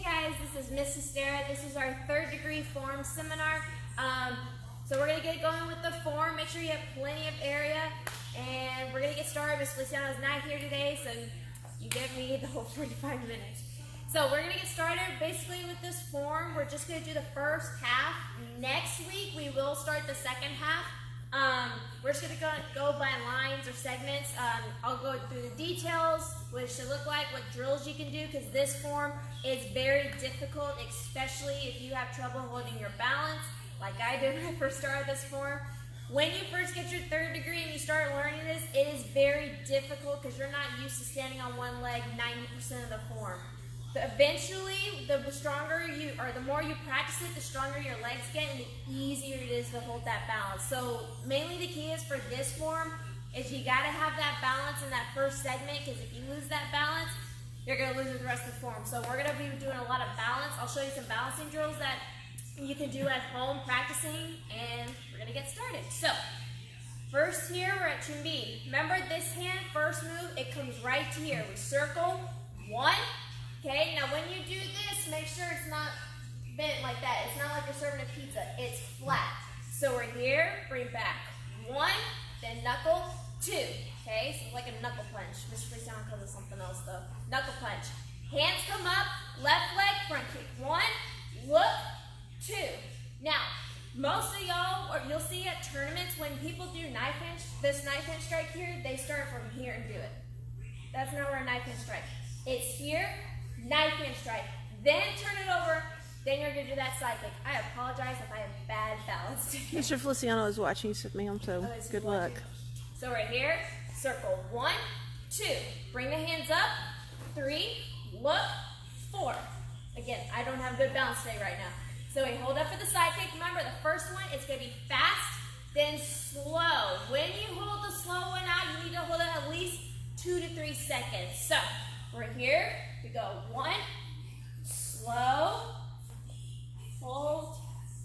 Hey guys, this is Miss Hystera. This is our third degree form seminar. So we're going to get going with the form. Make sure you have plenty of area. And we're going to get started. Miss Feliciano is not here today, so you get me the whole 45 minutes. So we're going to get started basically with this form. We're just going to do the first half. Next week we will start the second half. We're just going to go by lines or segments. I'll go through the details, what it should look like, what drills you can do, because this form is very difficult, especially if you have trouble holding your balance, like I did when I first started this form. When you first get your third degree and you start learning this, it is very difficult because you're not used to standing on one leg 90% of the form. But eventually, the stronger you, or the more you practice it, the stronger your legs get and the easier it is to hold that balance. So mainly the key is for this form is you gotta have that balance in that first segment, because if you lose that balance, you're gonna lose the rest of the form. So we're gonna be doing a lot of balance. I'll show you some balancing drills that you can do at home practicing, and we're gonna get started. So first here, we're at Chumbi. Remember this hand, first move, it comes right to here. We circle, one. Okay, now when you do this, make sure it's not bent like that. It's not like you're serving a pizza. It's flat. So we're here, bring back. One, then knuckle, two. Okay, so it's like a knuckle punch. Mr. Feliciano calls it something else though. Knuckle punch. Hands come up, left leg, front kick. One, look, two. Now, most of y'all, or you'll see at tournaments, when people do knife hand, this knife hand strike here, they start from here and do it. That's not where a knife hand strike. It's here, knife hand strike, then turn it over, then you're going to do that side kick. I apologize if I have bad balance. Mr. Feliciano is watching. He said, ma'am, so good luck. So right here, circle, one, two, bring the hands up, three, look, four. Again, I don't have good balance today right now. So we hold up for the side kick. Remember, the first one is going to be fast, then slow. When you hold the slow one out, you need to hold it at least 2 to 3 seconds. So we're here. We go one, slow, hold,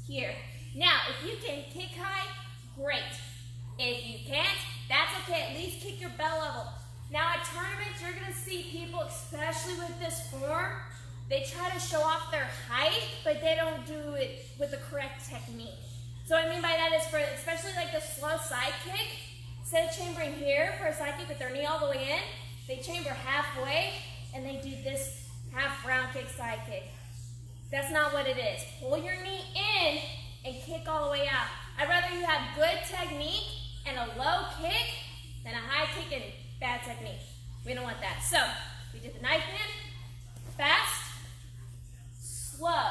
here. Now, if you can kick high, great. If you can't, that's okay. At least kick your bell level. Now, at tournaments, you're going to see people, especially with this form, they try to show off their height, but they don't do it with the correct technique. So what I mean by that is for, especially like the slow side kick, instead of chambering here for a side kick with their knee all the way in, they chamber halfway, and they do this half round kick, side kick. That's not what it is. Pull your knee in and kick all the way out. I'd rather you have good technique and a low kick than a high kick and bad technique. We don't want that. So, we did the knife hand, fast, slow,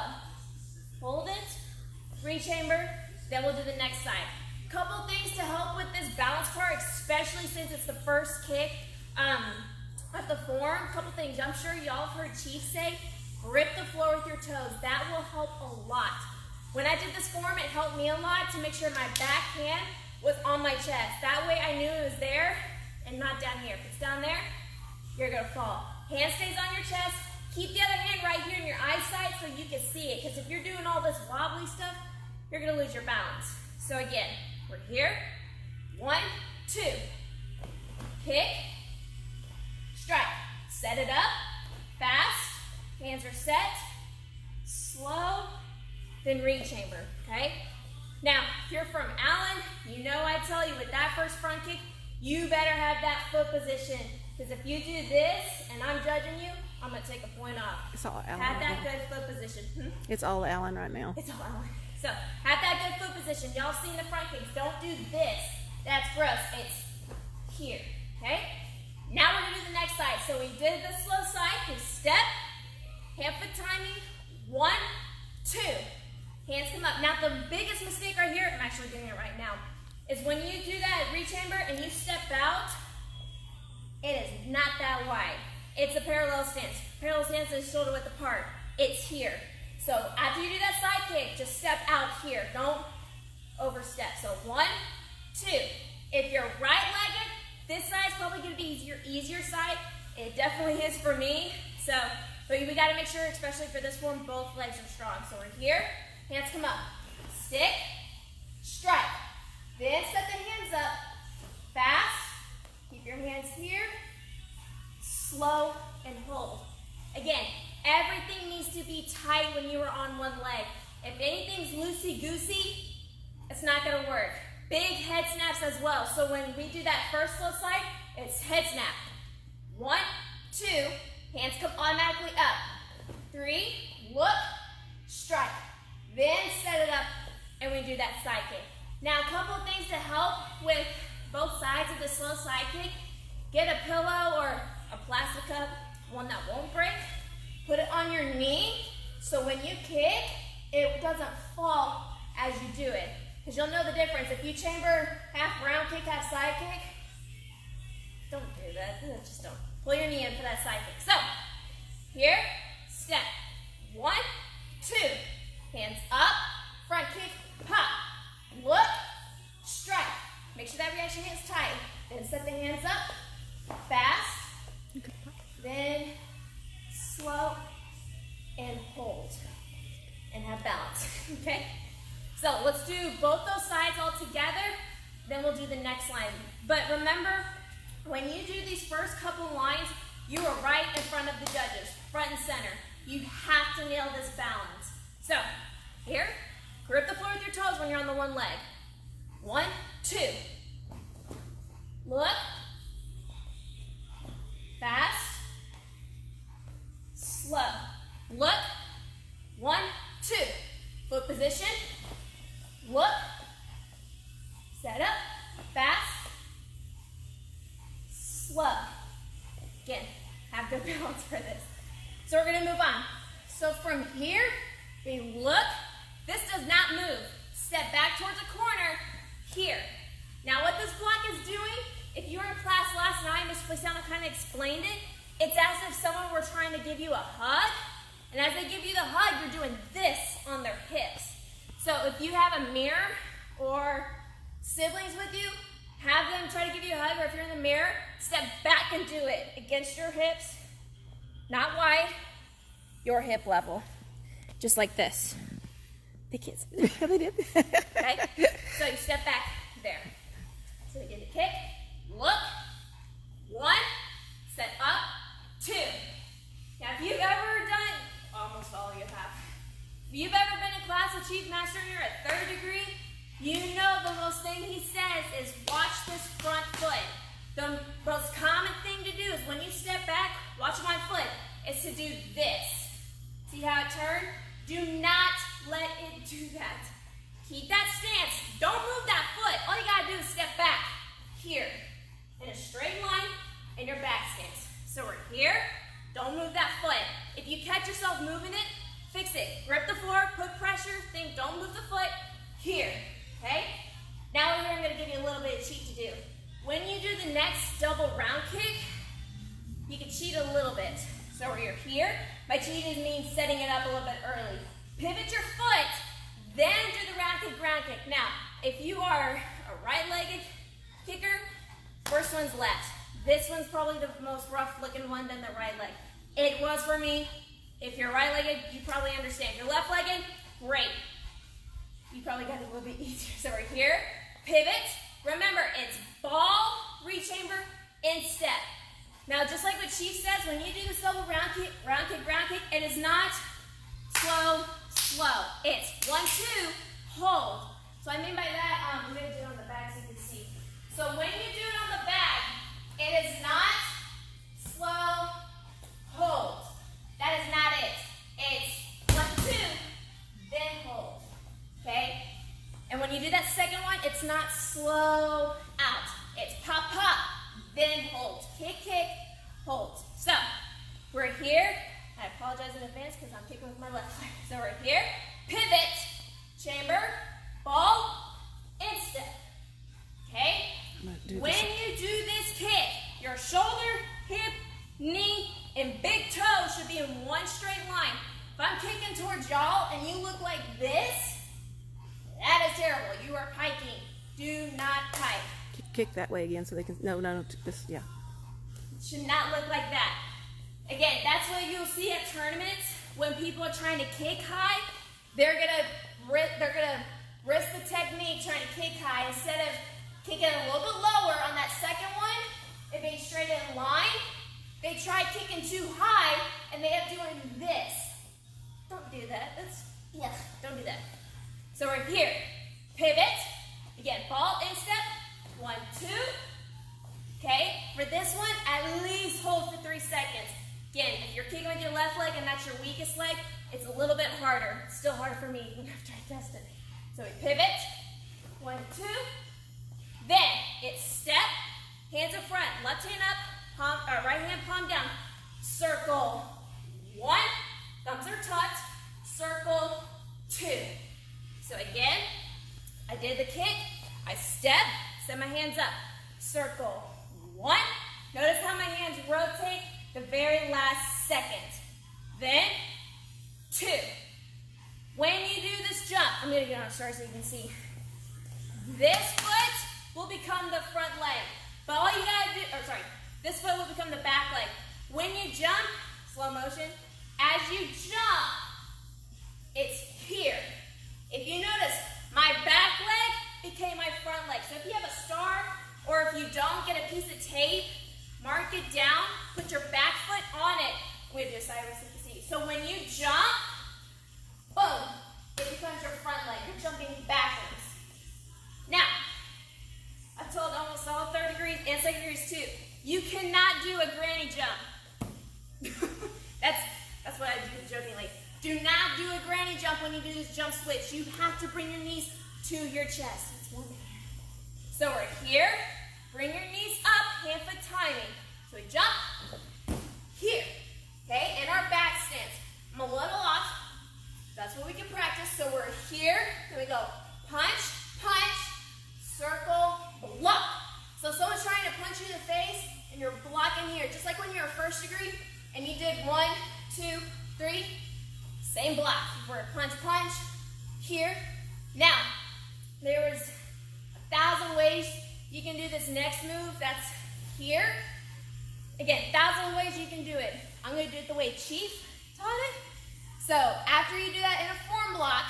hold it, re-chamber, then we'll do the next side. Couple things to help with this balance part, especially since it's the first kick of the form. Couple things. I'm sure y'all have heard Chief say, grip the floor with your toes. That will help a lot. When I did this form, it helped me a lot to make sure my back hand was on my chest. That way I knew it was there and not down here. If it's down there, you're going to fall. Hand stays on your chest. Keep the other hand right here in your eyesight so you can see it. Because if you're doing all this wobbly stuff, you're going to lose your balance. So again, we're here. One, two. Kick. Strike. Set it up. Fast. Hands are set. Slow. Then re-chamber. Okay? Now, if you're from Allen, you know I tell you with that first front kick, you better have that foot position. Because if you do this and I'm judging you, I'm going to take a point off. It's all Allen. Have that good foot position. It's all Allen right now. It's all Allen. So, have that good foot position. Y'all seen the front kicks. Don't do this. That's gross. It's here. Okay? Now we're going to do the next side. So we did the slow side. We step, hand foot timing, one, two. Hands come up. Now the biggest mistake right here, I'm actually doing it right now, is when you do that re-chamber and you step out, it is not that wide. It's a parallel stance. Parallel stance is shoulder width apart. It's here. So after you do that side kick, just step out here. Don't overstep. So one, two. If you're right-legged, this side's probably going to be your easier side. It definitely is for me. So, but we got to make sure, especially for this form, both legs are strong. So we're here. Hands come up. Stick. Strike. Then set the hands up. Fast. Keep your hands here. Slow and hold. Again, everything needs to be tight when you are on one leg. If anything's loosey-goosey, it's not gonna work. Big head snaps as well. So when we do that first slow slide, it's head snap. 1, 2, hands come automatically up. 3, look, strike. Then set it up and we do that side kick. Now a couple of things to help with both sides of the slow side kick. Get a pillow or a plastic cup, one that won't break. Put it on your knee so when you kick, it doesn't fall as you do it. Because you'll know the difference. If you chamber half round kick, half side kick, don't do that. Just don't. Pull your knee in for that side kick. So, here, step. 1, 2. Hands up, front kick, pop. Look, strike. Make sure that reaction hand's tight. Then set the hands up, fast. Then slow and hold. And have balance, okay? So let's do both those sides all together, then we'll do the next line. But remember, when you do these first couple lines, you are right in front of the judges, front and center. You have to nail this balance. So, here, grip the floor with your toes when you're on the one leg. 1, 2. Look. Fast. Slow. Look. 1, 2. Foot position. Look. Set up. Fast. Slow. Again, have good balance for this. So we're going to move on. So from here, we look. This does not move. Step back towards the corner. Here. Now what this block is doing, if you were in class last night, Ms. Feliciano kind of explained it. It's as if someone were trying to give you a hug. And as they give you the hug, you're doing this on their hips. So if you have a mirror or siblings with you, have them try to give you a hug, or if you're in the mirror, step back and do it against your hips, not wide, your hip level, just like this. They can't see that. Yeah, they did. Okay? So you step back there. So we did the kick, look, 1, set up, 2. Now if you've ever done, almost all of you have, if you've ever been in class with Chief Master and you're at 3rd degree, you know the most thing he says is watch this front foot. The most common thing to do is when you step back, watch my foot, is to do this. See how it turned? Do not let it do that. Keep that stance. Don't move that foot. All you gotta do is step back here in a straight line in your back stance. So we're here. Don't move that foot. If you catch yourself moving it, fix it. Grip the floor, put pressure, think don't move the foot. Here, okay? Now here I'm gonna give you a little bit of cheat to do. When you do the next double round kick, you can cheat a little bit. So we're here. My cheat means setting it up a little bit early. Pivot your foot, then do the round kick, Now, if you are a right-legged kicker, first one's left. This one's probably the most rough-looking one than the right leg. It was for me. If you're right-legged, you probably understand. If you're left-legged, great. You probably got it a little bit easier. So we're here, pivot. Remember, it's ball, rechamber, and step. Now, just like what Chief says, when you do this double round kick, it is not slow, slow. It's 1, 2, hold. So I mean by that, I'm going to do it on the back so you can see. So when you do it on the back, it is not slow, hold. That is not it. It's 1, 2, then hold. Okay? And when you do that second one, it's not slow out. It's pop, pop, then hold. Kick, kick, hold. So we're here. I apologize in advance because I'm kicking with my left leg. So we're here. Pivot, chamber, ball, and step. Okay? When you do this kick, your shoulder, hip, knee, and big toe should be in one straight line. If I'm kicking towards y'all and you look like this, that is terrible. You are piking. Do not pike. Kick that way again so they can. No, this, yeah. It should not look like that. Again, that's what you'll see at tournaments when people are trying to kick high. They're gonna risk the technique trying to kick high instead of kicking a little bit lower on that second one and being straight in line. They try kicking too high and they end up doing this. Don't do that. Don't do that. So we're here. Pivot. Again, ball in step. 1, 2. Okay, for this one, at least hold for 3 seconds. Again, if you're kicking with your left leg and that's your weakest leg, it's a little bit harder. It's still harder for me after I test it. So we pivot. 1, 2. Then it's step, hands in front, left hand up, palm, right hand palm down. Circle 1, thumbs are tucked. Circle 2. So again, I did the kick, I step, set my hands up. Circle 1. Notice how my hands rotate the very last second. Then 2. When you do this jump, I'm going to get on a start so you can see. This foot will become the front leg. But all you got to do, this foot will become the back leg. When you jump, slow motion, as you jump, it's here. If you notice, my back leg became my front leg. So if you have a star, or if you don't, get a piece of tape, mark it down, put your back foot on it. We do a sideways so you can see. So when you jump, boom, it becomes your front leg. You're jumping backwards. Now, I've told almost all 3rd degrees and 2nd degrees too, you cannot do a granny jump. that's what I do jokingly. Do not do a granny jump when you do this jump switch. You have to bring your knees to your chest. It's one there. So we're here. Bring your knees up, hand foot timing. So we jump here. Okay, in our back stance. I'm a little off. That's what we can practice. So we're here. Then we go punch, punch, circle, block. So if someone's trying to punch you in the face and you're blocking here, just like when you're a 1st degree and you did 1, 2, 3, same block. We're punch, punch, here. Now, there was 1,000 ways you can do this next move. That's here. Again, 1,000 ways you can do it. I'm going to do it the way Chief taught it. So after you do that in a form block,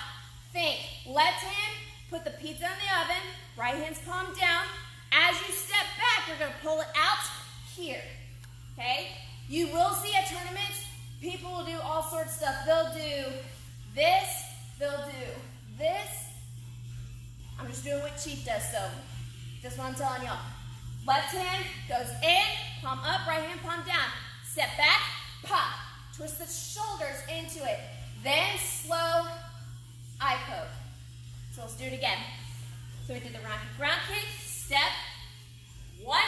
think left hand, put the pizza in the oven, right hand's palm down. As you step back, you're going to pull it out here. Okay? You will see at tournaments, people will do all sorts of stuff. They'll do this, they'll do this. I'm just doing what Chief does, so that's what I'm telling y'all. Left hand goes in, palm up, right hand palm down. Step back, pop. Twist the shoulders into it. Then slow eye poke. So let's do it again. So we did the ground kick, step, 1,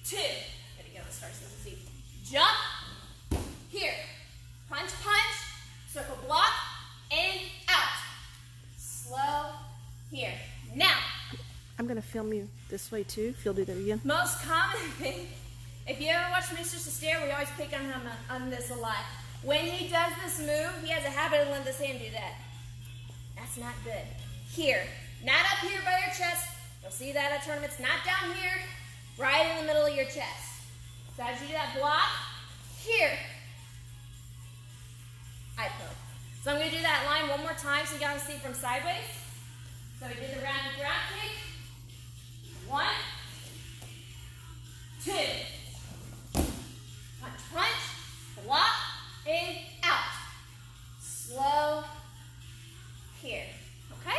2. Gotta go, let's start so you can see. Jump, here. Punch, punch, circle block, in, out. Slow, here. Now, I'm going to film you this way too, if you'll do that again. most common thing, if you ever watch Mr. Sestair, we always pick on him on this a lot. When he does this move, he has a habit of letting this hand do that. That's not good. Here, not up here by your chest. You'll see that at tournaments, not down here, right in the middle of your chest. So as you do that block, here, eye poke. So I'm going to do that line one more time so you guys see it from sideways. So we did the round kick. 1, 2. Punch, punch, block, in, out. Slow, here. Okay?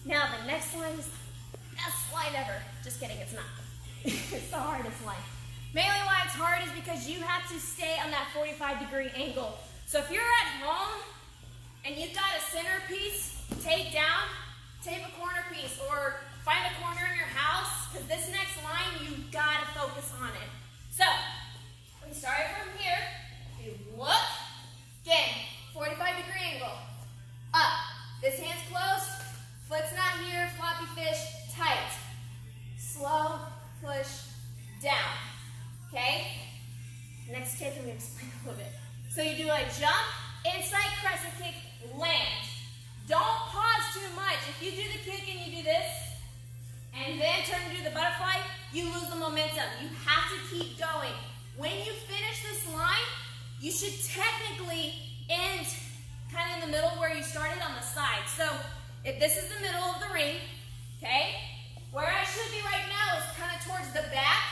Now the next line is the best line ever. Just kidding, it's not. It's the hardest line. Mainly why it's hard is because you have to stay on that 45-degree angle. So if you're at home and you've got a centerpiece, take down, tape a corner piece, or find a corner in your house, because this next line, you've got to focus on it. So, we started from here. You look, again, 45-degree angle. Up. This hand's closed. Foot's not here. Floppy fish, tight. Slow, push, down. Okay? Next kick, I'm going to explain a little bit. So you do a jump, inside crescent kick, land. Don't pause too much. If you do the kick and you do this, and then turn to do the butterfly, you lose the momentum. You have to keep going. When you finish this line, you should technically end kind of in the middle where you started on the side. So if this is the middle of the ring, okay, where I should be right now is kind of towards the back.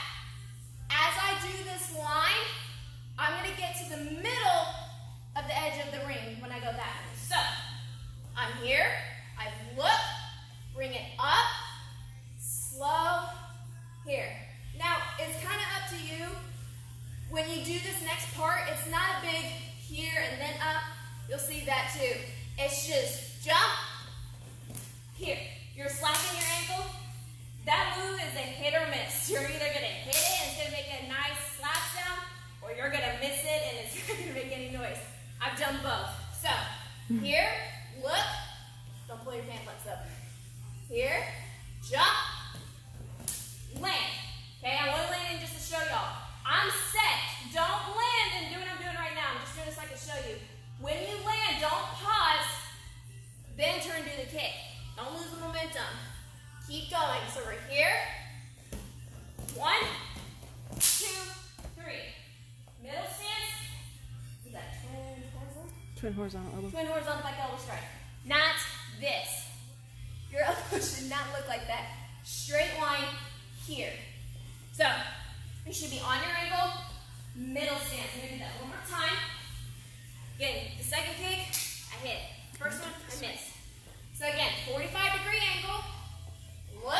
As I do this line, When you do this next part, it's not a big here and then up. You'll see that too. It's just jump, here. You're slapping your ankle. That move is a hit or miss. You're either going to hit it and it's going to make a nice slap sound, or you're going to miss it and it's not going to make any noise. I've done both. So, here, look. Don't pull your pant legs up. Here, jump, land. Okay, I want to land in just to show y'all. I'm set. Don't land and do what I'm doing right now. I'm just doing this so I can show you. When you land, don't pause, then turn to the kick. Don't lose the momentum. Keep going. So we're here. 1, 2, 3. Middle stance. Is that twin horizontal? Twin horizontal elbow. Twin horizontal like elbow strike. Not this. Your elbow should not look like that. Straight line here. So you should be on your ankle. Middle stance. I'm going to do that one more time. Again, the second kick, I hit. First one, I missed. So again, 45-degree angle. Look.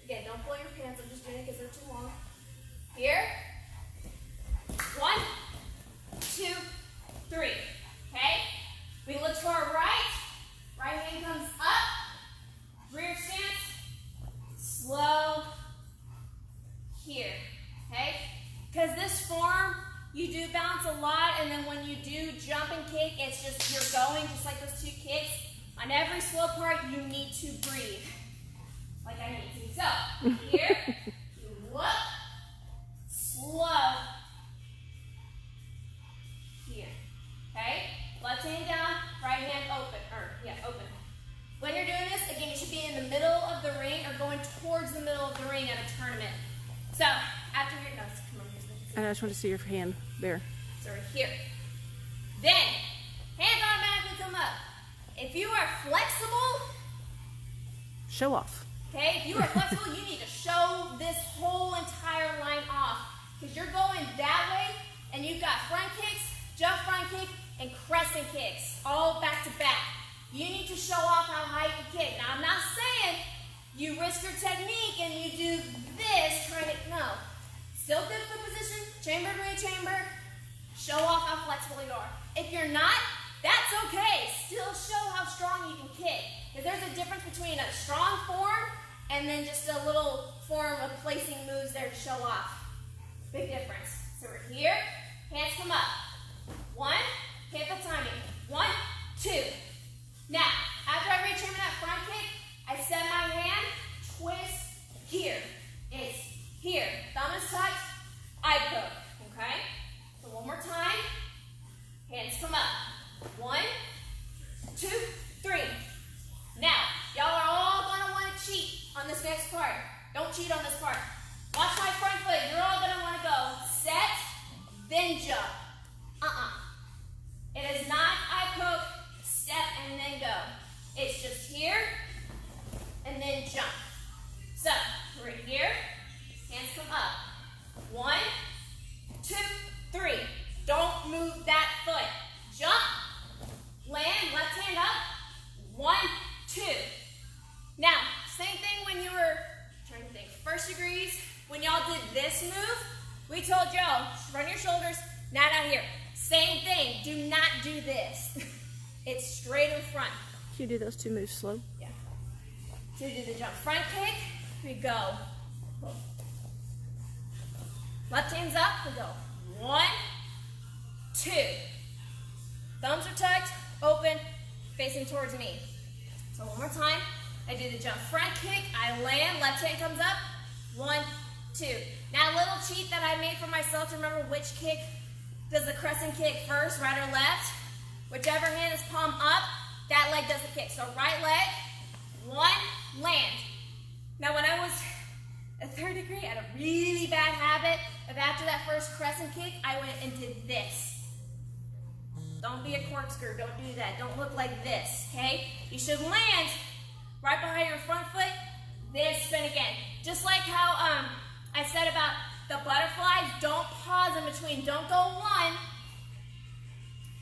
Again, don't pull your pants. I'm just doing it because they're too long. Here. 1, 2, 3. Okay? We look to our right. Right hand comes up. Rear stance. Slow. Here. Okay? Because this form, you do bounce a lot, and then when you do jump and kick, it's just you're going just like those 2 kicks. On every slow part, you need to breathe. Like I need to. So, here, you look, slow, here, okay? Left hand down, right hand open, open. When you're doing this, again, you should be in the middle of the ring or going towards the middle of the ring at a tournament. So, after your, no, come on, And I just want to see your hand there. so we're here. Then, hands automatically come up. If you are flexible, Show off. okay, if you are flexible, you need to show this whole entire line off. Because you're going that way, and you've got front kicks, jump front kick, and crescent kicks, all back to back. You need to show off how high you can kick. Now, I'm not saying you risk your technique and you do this, trying to, no. Still good foot position, chamber to re-chamber, show off how flexible you are. If you're not, that's okay. Still show how strong you can kick. Because there's a difference between a strong form and then just a little form of placing moves there to show off. Big difference. So we're here, hands come up. 1, careful timing. 1, 2. Now, after I re-chamber that front kick, I set my hand, twist, here. It's here. Thumb is tucked, eye poke, okay? So one more time. Hands come up. 1, 2, 3. Now, y'all are all gonna want to cheat on this next part. Don't cheat on this part. Watch my front foot. You're all gonna want to go set, then jump. It is not eye poke, step, and then go. It's just here, and then jump. So, we're here. Hands come up. 1, 2, 3. Don't move that foot. Jump. Land. Left hand up. 1, 2. Now, same thing when you were, trying to think, first degrees. When y'all did this move, we told y'all, run your shoulders, not out here. Same thing. Do not do this. It's straight in front. Can you do those 2 moves slow? Yeah. So we do the jump front kick. We go. Left hand's up. We go. 1, 2. Thumbs are tucked, open, facing towards me. So one more time. I do the jump front kick. I land. Left hand comes up. 1, 2. Now a little cheat that I made for myself to remember which kick does the crescent kick first, right or left. Whichever hand is palm up, that leg does the kick. So right leg, 1, land. Now when I was a 3rd degree, I had a really bad habit of after that first crescent kick, I went and did this. Don't be a corkscrew, don't do that. Don't look like this, okay? You should land right behind your front foot, then spin again. Just like how I said about the butterflies, don't pause in between. Don't go 1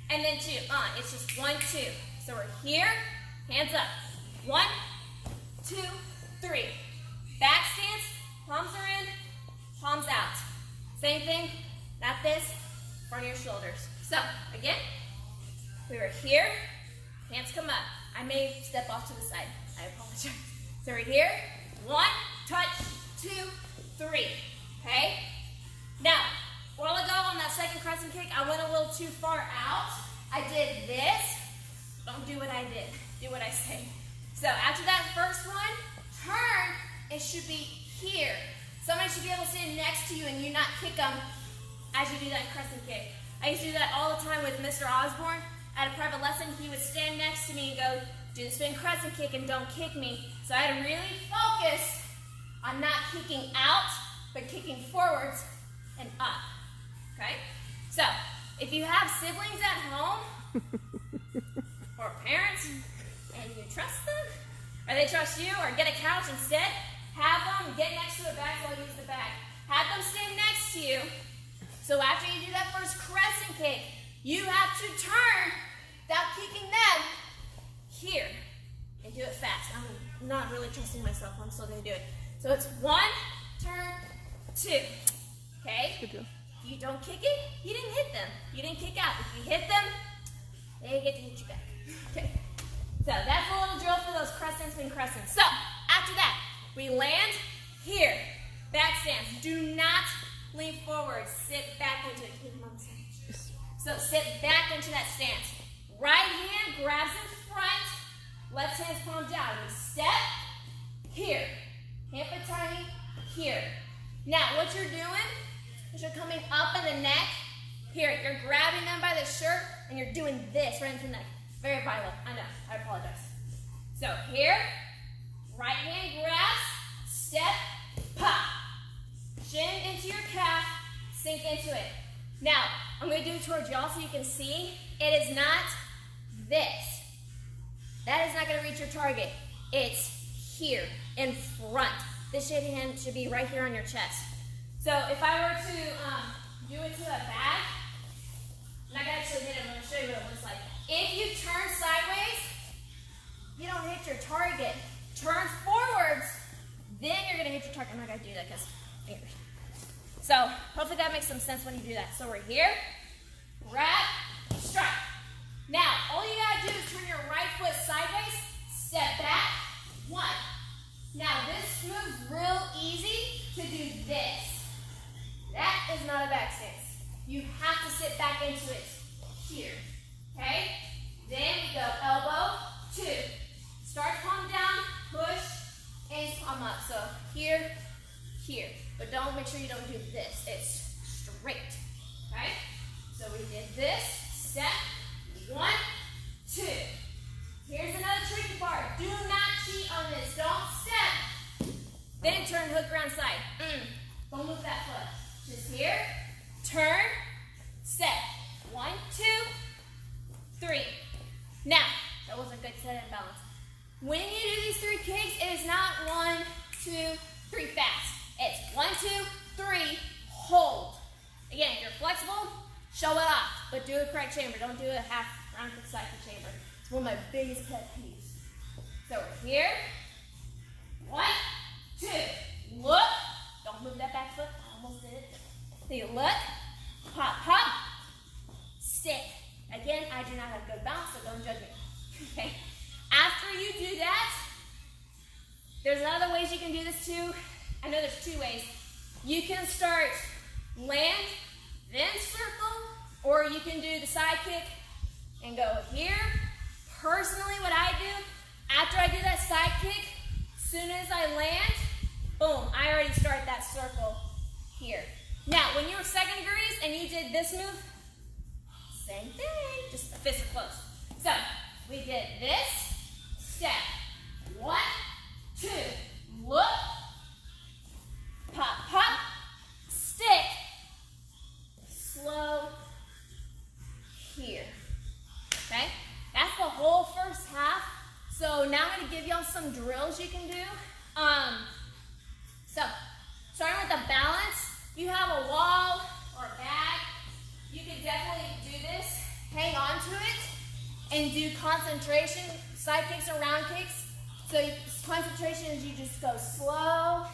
and then 2. It's just 1, 2. So we're here, hands up. 1, 2, 3. Back stance, palms are in, palms out. Same thing, not this, front of your shoulders. So, again, we were here, hands come up. I may step off to the side, I apologize. So we're here, 1, touch, 2, 3, okay? Now, a while ago on that second crescent kick, I went a little too far out. I did this, don't do what I did, do what I say. So after that first one, turn, it should be here. Somebody should be able to stand next to you and you not kick them as you do that crescent kick. I used to do that all the time with Mr. Osborne. At a private lesson, he would stand next to me and go, do the spin crescent kick and don't kick me. So I had to really focus on not kicking out, but kicking forwards and up, okay? So, if you have siblings at home, or parents, and you trust them, or they trust you, or get a couch instead, have them get next to a bag while you use the bag. Have them stand next to you, so after you do that first crescent kick, you have to turn without kicking them here, and do it fast. I'm not really trusting myself, I'm still gonna do it. So it's 1, turn, 2, okay? Good deal. You don't kick it, you didn't hit them. You didn't kick out. If you hit them, they get to hit you back. Okay. So that's a little drill for those crescents and crescents. So after that, we land here. Back stance. Do not lean forward. Sit back into it. So sit back into that stance. Right hand grabs in front. Left hand's palm down. We step here. Hand for tiny here. Now what you're doing is you're coming up in the neck. Here, you're grabbing them by the shirt and you're doing this right into the neck. Very violent, I know, I apologize. So here, right hand grabs, step, pop. Shin into your calf, sink into it. Now, I'm going to do it towards y'all so you can see. It is not this. That is not going to reach your target. It's here, in front. This hand should be right here on your chest. So if I were to do it to a bag, I'm not going to actually hit it, I'm going to show you what it looks like. If you turn sideways, you don't hit your target. Turn forwards, then you're going to hit your target. I'm not going to do that because, so hopefully that makes some sense when you do that. So we're here, grab, strike. Now, all you got to do is turn your right foot sideways, step back, 1. Now this move's real easy to do this. That is not a back stance. You have to sit back into it here, okay? Then we go elbow, 2. Start palm down, push, and palm up. So here, here. But don't make sure you don't do this. It's straight, okay? So we did this, step, 1, 2. Here's another tricky part. Do not cheat on this. Don't step. Then turn hook around side. Don't move that foot. Just here, turn, step. 1, 2, 3. Now, that wasn't good set and balance. When you do these 3 kicks, it is not 1, 2, 3 fast. It's 1, 2, 3, hold. Again, if you're flexible, show it off, but do a correct chamber. Don't do a half round kick cycle chamber. It's one of my biggest pet peeves. So we're here. 1, 2, look. Don't move that back foot. I almost did it. So you look, pop, pop, stick. Again, I do not have good balance, so don't judge me. Okay. After you do that, there's other ways you can do this too. I know there's 2 ways. You can start land, then circle, or you can do the side kick and go here. Personally, what I do, after I do that side kick, as soon as I land, boom, I already start that circle here. Now, when you were second degrees and you did this move, same thing, just fists are close. So, we did this, step, 1, 2, look, pop, pop, stick, slow, here, okay? That's the whole first half. So now I'm gonna give y'all some drills you can do. So, starting with the balance, you have a wall or a bag, you can definitely do this, hang on to it, and do concentration, side kicks or round kicks. So concentration is you just go slow,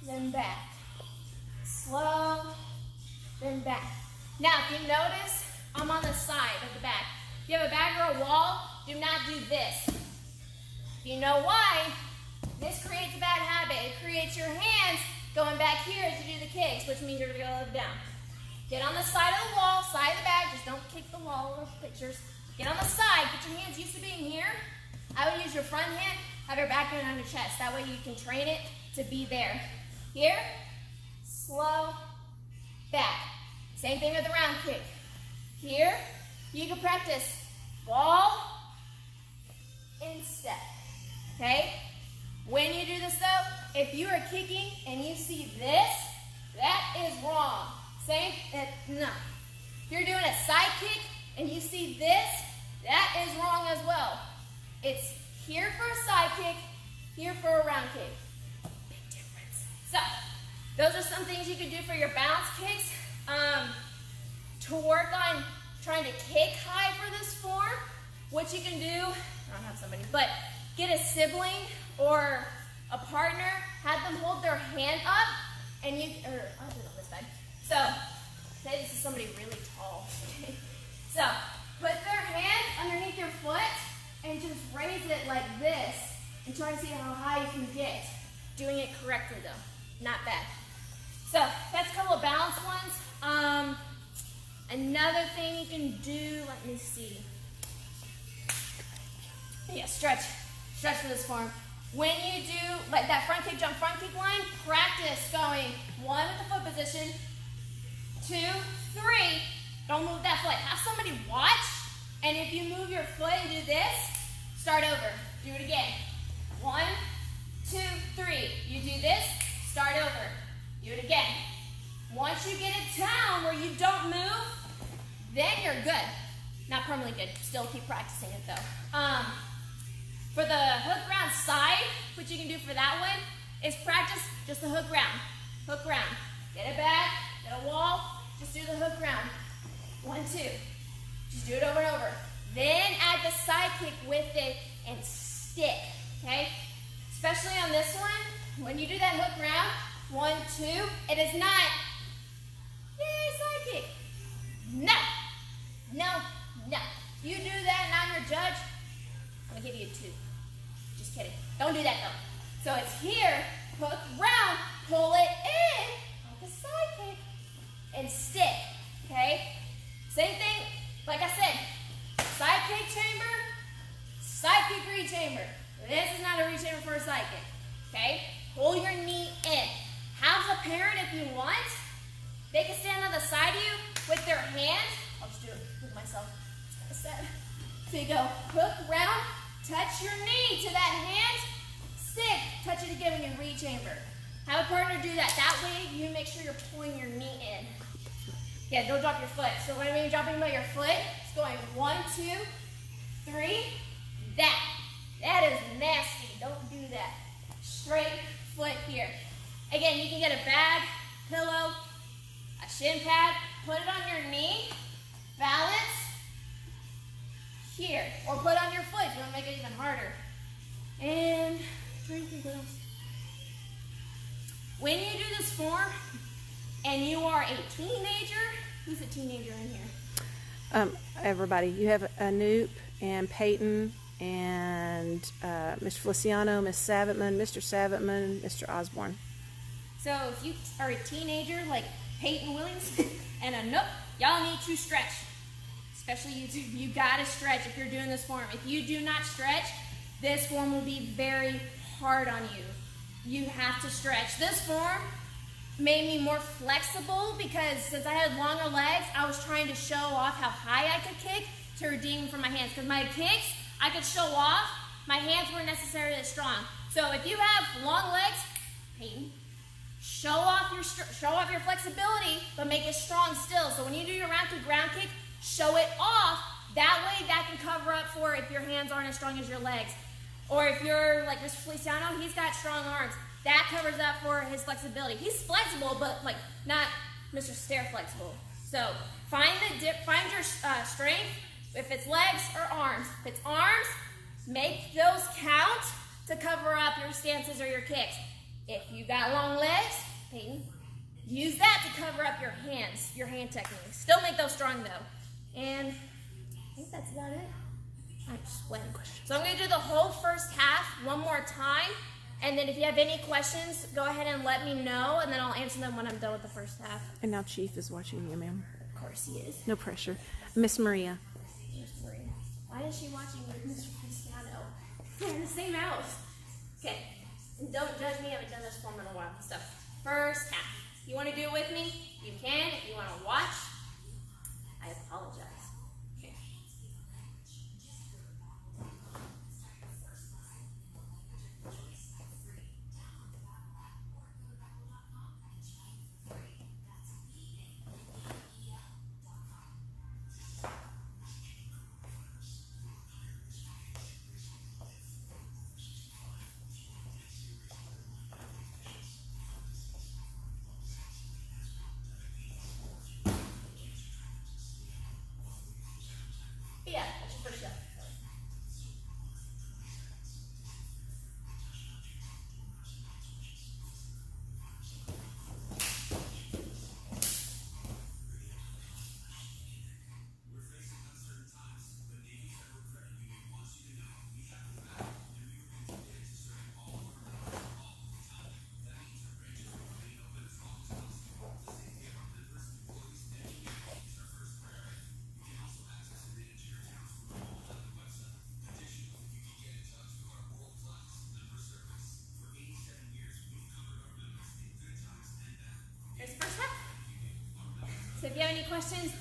then back, slow, then back. Now, if you notice, I'm on the side of the bag. If you have a bag or a wall, do not do this. You know why? This creates a bad habit. It creates your hands going back here as you do the kicks, which means you're going to go down. Get on the side of the wall, side of the bag. Just don't kick the wall or pictures. Get on the side. Get your hands used to being here. I would use your front hand, have your back hand on your chest. That way you can train it to be there. Here, slow, back. Same thing with the round kick. Here, you can practice ball and step. Okay? When you do this though, if you are kicking and you see this, that is wrong. No. If you're doing a side kick and you see this, that is wrong as well. It's here for a side kick, here for a round kick. Big difference. So, those are some things you can do for your bounce kicks. To work on trying to kick high for this form, what you can do, I don't have somebody, but get a sibling or a partner, have them hold their hand up, and I'll do it on this side. So, say this is somebody really tall. So, put their hand underneath your foot and just raise it like this and try to see how high you can get. Doing it correctly though, not bad. So, that's a couple of balance ones. Another thing you can do, let me see. Yeah, stretch for this form. When you do like that front kick, jump, front kick line, practice going 1 with the foot position, 2, 3, don't move that foot. Have somebody watch, and if you move your foot and do this, start over. Do it again. 1, 2, 3. You do this, start over. Do it again. Once you get it down where you don't move, then you're good. Not permanently good. Still keep practicing it though. For the hook round side, what you can do for that one is practice just the hook round. Hook round. Get it back, get a wall, just do the hook round. 1, 2. Just do it over and over. Then add the side kick with it and stick, okay? Especially on this one, when you do that hook round, 1, 2, it is not, yay, side kick. No, no, no. You do that and I'm your judge, I'm gonna give you a 2. Just kidding. Don't do that though. So it's here, hook round, pull it in, like a side kick, and stick, okay? Same thing, like I said, side kick chamber, side kick reach chamber. This is not a reach chamber for a side kick, okay? Pull your knee in. Have a parent if you want. They can stand on the side of you with their hand. I'll just do it with myself. It's kind of sad. So you go hook round, touch your knee to that hand, stick, touch it again when you reach chamber. Have a partner do that. That way you make sure you're pulling your knee in. Yeah, don't drop your foot. So when you're dropping by your foot, it's going 1, 2, 3, that is nasty. Don't do that. Straight foot here. Again, you can get a bag, pillow, a shin pad, put it on your knee, balance here, or put on your foot if you want to make it even harder. And I'm trying to think what else. When you do this form and you are a teenager, who's a teenager in here? Everybody. You have Anoop and Peyton and Mr. Feliciano, Miss Savitman, Mr. Savitman, Mr. Osborne. So if you are a teenager like Peyton Willings and Anoop, y'all need to stretch. Especially you gotta stretch if you're doing this form. If you do not stretch, this form will be very hard on you. You have to stretch. This form made me more flexible because since I had longer legs, I was trying to show off how high I could kick to redeem from my hands. Because my kicks, I could show off, my hands weren't necessarily as strong. So if you have long legs, Peyton, show off your flexibility, but make it strong still. So when you do your round kick, show it off. That way that can cover up for if your hands aren't as strong as your legs. Or if you're like Mr. Feliciano, he's got strong arms. That covers up for his flexibility. He's flexible, but like not Mr. Stair flexible. So find your strength. If it's legs or arms. If it's arms, make those count to cover up your stances or your kicks. If you got long legs, Peyton, use that to cover up your hands, your hand techniques. Still make those strong though. And I think that's about it. I'm sweating. So I'm going to do the whole first half one more time. And then if you have any questions, go ahead and let me know, and then I'll answer them when I'm done with the first half. And now Chief is watching you, ma'am. Of course he is. No pressure. Miss Maria. Miss Maria. Why is she watching Mr. Cristiano? They're in the same house. Okay. And don't judge me. I haven't done this for in a while. So, first half. You want to do it with me? You can. If you want to watch, I apologize. Okay. Yeah, that's your first step. So if you have any questions,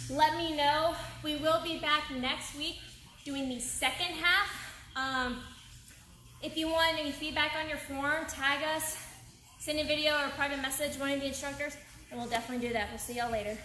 let me know. We will be back next week doing the second half. If you want any feedback on your form, tag us, send a video or a private message to one of the instructors, and we'll definitely do that. We'll see y'all later.